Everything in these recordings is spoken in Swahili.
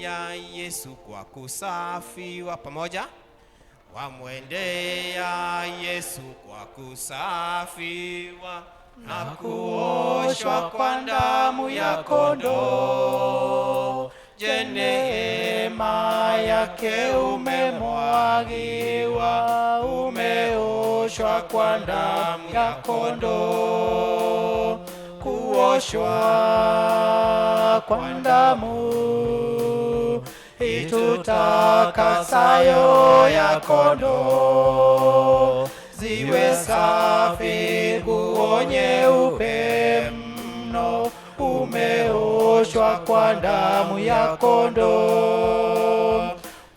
wamwendea Yesu kwa kusafiwa pamoja. Wamwendea Yesu kwa kusafiwa na kuoshwa kwa damu ya kondoo. Je, neema yake umemwagiwa, umeoshwa kwa damu ya kondoo. Kuoshwa kwa damu itutakasayo ya kondoo, ziwe safi nguo nyeupe mno, umeoshwa kwa damu ya kondoo.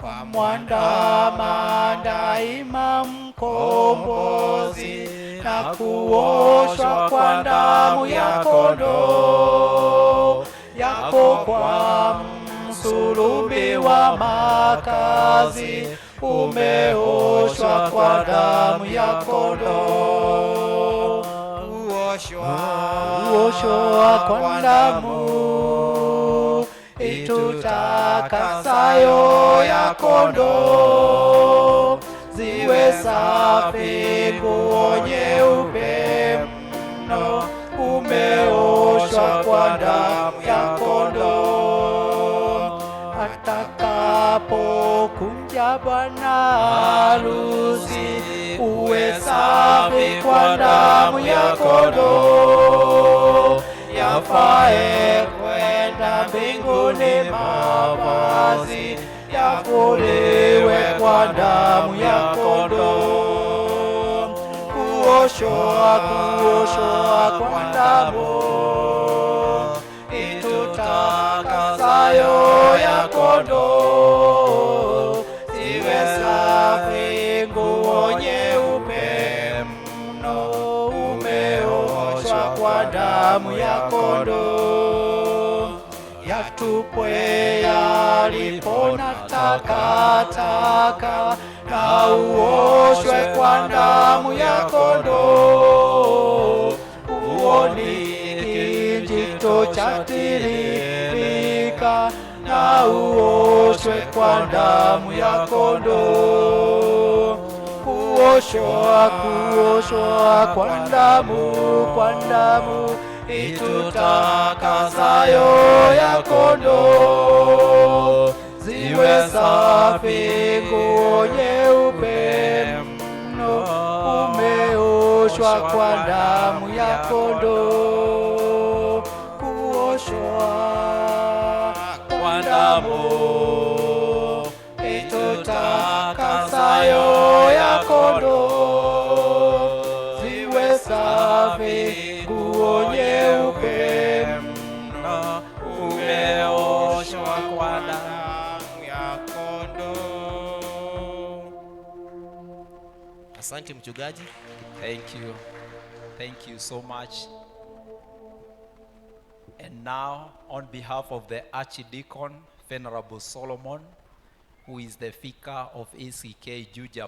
Kwa mwandama daima mkombozi, na kuoshwa kwa damu ya kondoo. Yako kwa msulubi wa makazi, umeoshwa kwa damu ya kondoo. Kuoshwa kwa damu itutakasayo ya kondoo, ziwe safi nguo nyeupe mno, umeoshwa kwa damu ya kondoo. Atakapokuja bwana harusi, uwe safi kwa damu ya kondoo. Yafae kwenda mbinguni mavazi, yafuliwe kwa damu ya kondoo. Kuoshwa kwa damu itutakasayo ya kondoo, ziwe safi nguo nyeupe mno, umeoshwa kwa damu ya kondoo. Yatupwe yalipo na takataka, na uoshwe kwa damu ya kondoo. Uoni kijito cha tiririka, na uoshwe kwa damu ya kondoo. Kuoshwa kwa damu itutakasayo ya kondoo, ziwe safi nguo nyeupe mno, umeoshwa kwa damu ya kondoo. Kuoshwa kwa damu itutakasayo ya kondoo, ziwe safi nguo nyeupe mno, umeoshwa kwa damu ya kondoo. Asante mchungaji. Thank you so much. And now, on behalf of the Archdeacon Venerable Solomon, who is the Vicar of ACK Juja